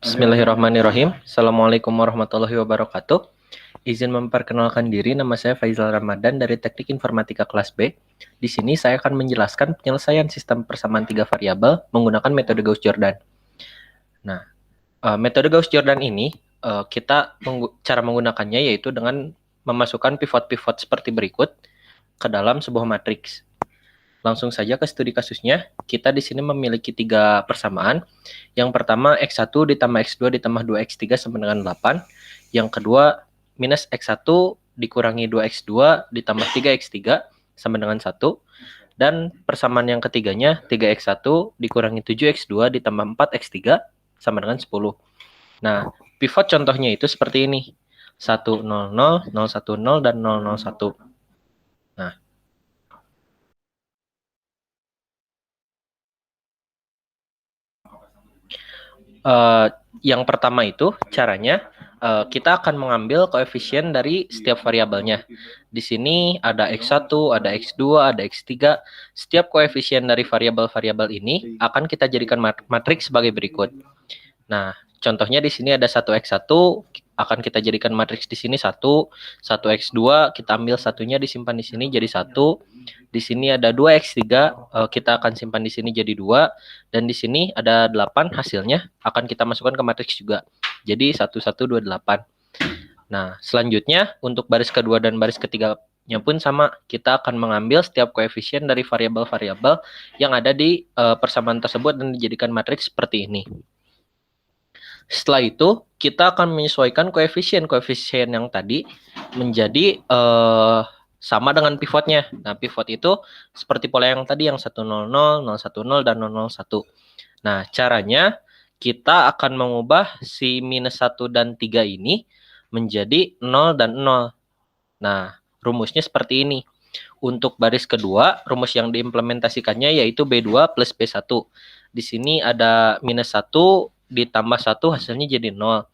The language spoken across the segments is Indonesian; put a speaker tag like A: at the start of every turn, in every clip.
A: Bismillahirrahmanirrahim. Assalamualaikum warahmatullahi wabarakatuh. Izin memperkenalkan diri, nama saya Faizal Ramadan dari Teknik Informatika kelas B. Di sini saya akan menjelaskan penyelesaian sistem persamaan tiga variabel menggunakan metode Gauss-Jordan. Nah, metode Gauss-Jordan ini cara menggunakannya yaitu dengan memasukkan pivot-pivot seperti berikut ke dalam sebuah matriks. Langsung saja ke studi kasusnya. Kita di sini memiliki tiga persamaan. Yang pertama, X1 ditambah X2 ditambah 2X3 sama dengan 8. Yang kedua, minus X1 dikurangi 2X2 ditambah 3X3 sama dengan 1. Dan persamaan yang ketiganya, 3X1 dikurangi 7X2 ditambah 4X3 sama dengan 10. Nah, pivot contohnya itu seperti ini. 1, 0, 0, 0, 1, 0, dan 0, 0, 1. Nah, yang pertama itu caranya kita akan mengambil koefisien dari setiap variabelnya. Di sini ada X1, ada X2, ada X3. Setiap koefisien dari variabel-variabel ini akan kita jadikan matriks sebagai berikut. Nah, contohnya di sini ada 1X1, akan kita jadikan matriks di sini 1, 1X2, kita ambil satunya disimpan di sini jadi 1. Di sini ada 2X3, kita akan simpan di sini jadi 2, dan di sini ada 8, hasilnya akan kita masukkan ke matriks juga. Jadi 1, 1, 2, 8. Nah, selanjutnya untuk baris kedua dan baris ketiganya pun sama. Kita akan mengambil setiap koefisien dari variabel-variabel yang ada di persamaan tersebut dan dijadikan matriks seperti ini. Setelah itu, kita akan menyesuaikan koefisien yang tadi menjadi sama dengan pivotnya. Nah, pivot itu seperti pola yang tadi, yang 100, 010, dan 001. Nah, caranya kita akan mengubah si minus 1 dan 3 ini menjadi 0 dan 0. Nah, rumusnya seperti ini. Untuk baris kedua, rumus yang diimplementasikannya yaitu B2 plus B1. Di sini ada minus 1 ditambah 1 hasilnya jadi 0.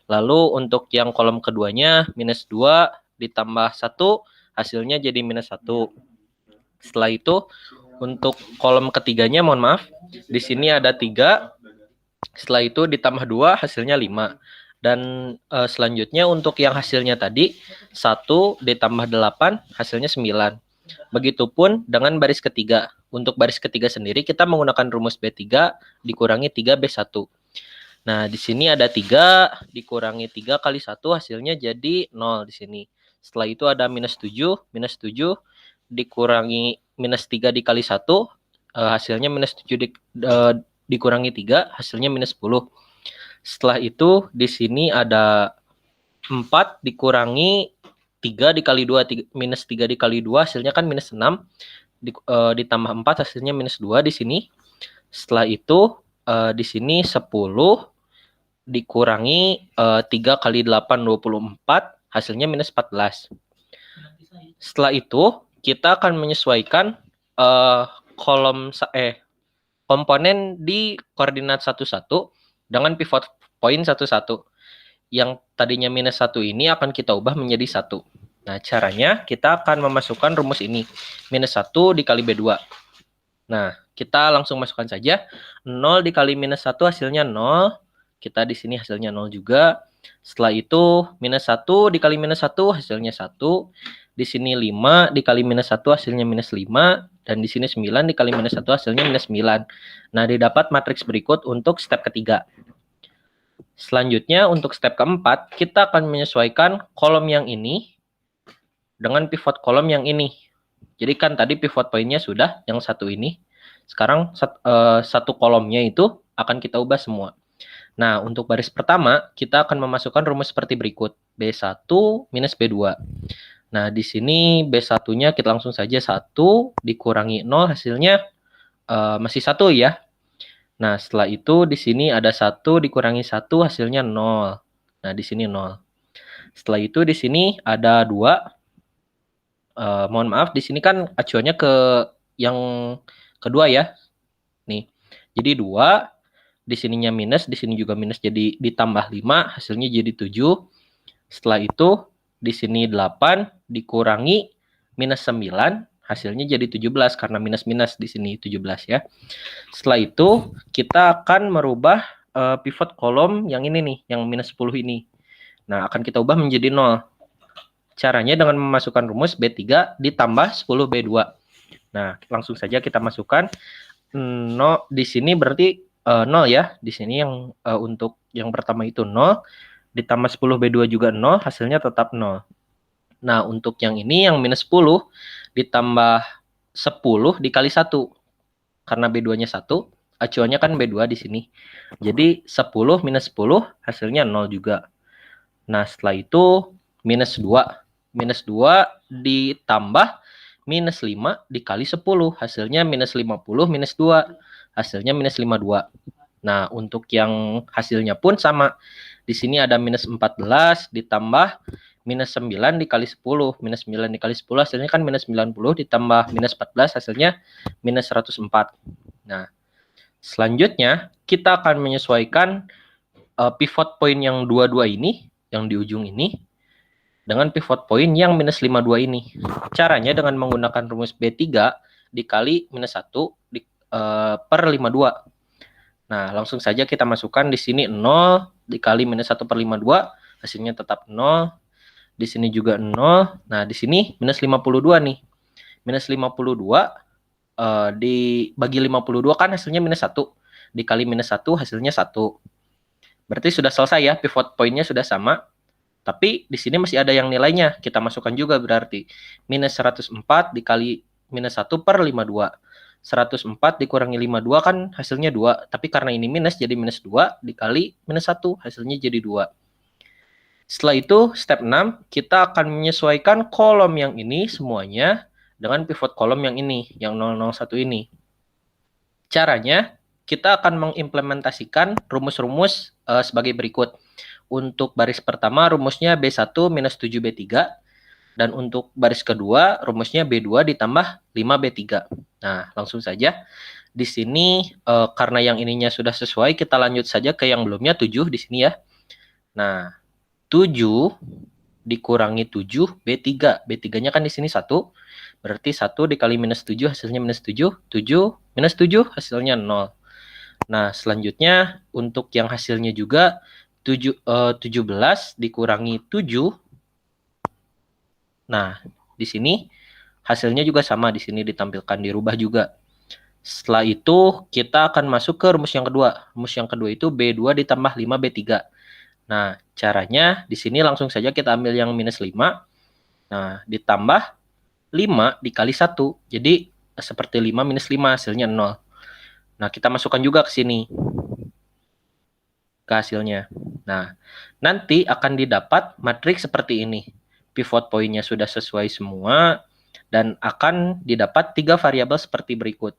A: Lalu untuk yang kolom keduanya minus 2 ditambah 1 hasilnya jadi minus 1. Setelah itu untuk kolom ketiganya mohon maaf, di sini ada 3. Setelah itu ditambah 2 hasilnya 5. Dan selanjutnya untuk yang hasilnya tadi 1 ditambah 8 hasilnya 9. Begitupun dengan baris ketiga. Untuk baris ketiga sendiri kita menggunakan rumus B3 dikurangi 3B1. Nah, di sini ada 3 dikurangi 3 kali 1 hasilnya jadi 0 di sini. Setelah itu ada minus 7 dikurangi minus 3 dikali 1 hasilnya minus 7 dikurangi 3 hasilnya minus 10. Setelah itu di sini ada 4 dikurangi 3 dikali 2 minus 3 dikali 2 hasilnya kan minus 6 ditambah 4 hasilnya minus 2 di sini. Setelah itu di sini 10 dikurangi 3 kali 8 24 hasilnya minus 14. Setelah itu kita akan menyesuaikan komponen di koordinat 11 dengan pivot point 11. Yang tadinya minus 1 ini akan kita ubah menjadi 1. Nah, caranya kita akan memasukkan rumus ini. Minus 1 dikali B2. Nah, kita langsung masukkan saja. 0 dikali minus 1 hasilnya 0. Kita di sini hasilnya 0 juga. Setelah itu, minus 1 dikali minus 1 hasilnya 1. Di sini 5 dikali minus 1 hasilnya minus 5. Dan di sini 9 dikali minus 1 hasilnya minus 9. Nah, didapat matriks berikut untuk step ketiga. Selanjutnya, untuk step keempat, kita akan menyesuaikan kolom yang ini dengan pivot kolom yang ini. Jadi kan tadi pivot pointnya sudah yang satu ini. Sekarang satu kolomnya itu akan kita ubah semua. Nah, untuk baris pertama, kita akan memasukkan rumus seperti berikut. B1 minus B2. Nah, di sini B1-nya kita langsung saja 1 dikurangi 0 hasilnya masih 1 ya. Nah, setelah itu di sini ada 1 dikurangi 1 hasilnya 0. Nah, di sini 0. Setelah itu di sini ada 2. Mohon maaf, di sini kan acuannya ke yang kedua ya. Nih. Jadi 2, di sininya minus, di sini juga minus jadi ditambah 5, hasilnya jadi 7. Setelah itu di sini 8 dikurangi minus 9, hasilnya jadi 17 karena minus-minus di sini 17 ya. Setelah itu kita akan merubah pivot kolom yang ini nih, yang minus 10 ini. Nah, akan kita ubah menjadi 0. Caranya dengan memasukkan rumus B3 ditambah 10B2. Nah, langsung saja kita masukkan 0 di sini berarti 0 ya. Di sini yang untuk yang pertama itu 0 ditambah 10B2 juga 0, hasilnya tetap 0. Nah, untuk yang ini yang minus 10 ditambah 10 dikali 1. Karena B2-nya 1, acuannya kan B2 di sini. Jadi 10 minus 10 hasilnya 0 juga. Nah, setelah itu minus 2. Minus 2 ditambah minus 5 dikali 10. Hasilnya minus 50 minus 2. Hasilnya minus 52. Nah, untuk yang hasilnya pun sama. Di sini ada minus 14 ditambah minus 9 dikali 10. Minus 9 dikali 10 hasilnya kan minus 90 ditambah minus 14 hasilnya minus 104. Nah, selanjutnya kita akan menyesuaikan pivot point yang 22 ini, yang di ujung ini, dengan pivot point yang minus 52 ini. Caranya dengan menggunakan rumus B3 dikali minus 1 per 52. Nah, langsung saja kita masukkan di sini 0 dikali minus 1 per 52, hasilnya tetap 0. Di sini juga 0. Nah, di sini minus 52 nih. Minus 52 dibagi 52 kan hasilnya minus 1. Dikali minus 1 hasilnya 1. Berarti sudah selesai ya, pivot point-nya sudah sama. Tapi di sini masih ada yang nilainya. Kita masukkan juga berarti. Minus 104 dikali minus 1 per 52. 104 dikurangi 52 kan hasilnya 2. Tapi karena ini minus jadi minus 2 dikali minus 1. Hasilnya jadi 2. Setelah itu step 6 kita akan menyesuaikan kolom yang ini semuanya dengan pivot kolom yang ini. Yang 001 ini. Caranya kita akan mengimplementasikan rumus-rumus sebagai berikut. Untuk baris pertama rumusnya B1 minus 7B3. Dan untuk baris kedua rumusnya B2 ditambah 5B3. Nah, langsung saja. Di sini karena yang ininya sudah sesuai, kita lanjut saja ke yang belumnya 7 di sini ya. Nah, 7 dikurangi 7 B3. B3-nya kan di sini 1. Berarti 1 dikali minus 7 hasilnya minus 7. 7 minus 7 hasilnya 0. Nah, selanjutnya untuk yang hasilnya juga 17 dikurangi 7. Nah, di sini hasilnya juga sama, di sini ditampilkan, dirubah juga. Setelah itu kita akan masuk ke rumus yang kedua. Rumus yang kedua itu B2 ditambah 5B3. Nah, caranya di sini langsung saja kita ambil yang minus 5. Nah, ditambah 5 dikali 1. Jadi seperti 5 minus 5 hasilnya 0. Nah, kita masukkan juga ke sini. Ke hasilnya. Nah, nanti akan didapat matriks seperti ini. Pivot point-nya sudah sesuai semua dan akan didapat 3 variabel seperti berikut.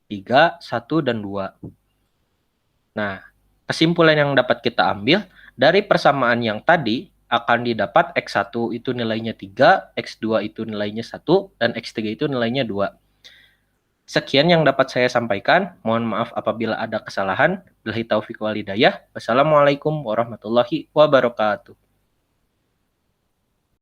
A: 3, 1, dan 2. Nah, kesimpulan yang dapat kita ambil dari persamaan yang tadi akan didapat X1 itu nilainya 3, X2 itu nilainya 1, dan X3 itu nilainya 2. Sekian yang dapat saya sampaikan. Mohon maaf apabila ada kesalahan. Billahi taufiq wal hidayah. Wassalamualaikum warahmatullahi wabarakatuh.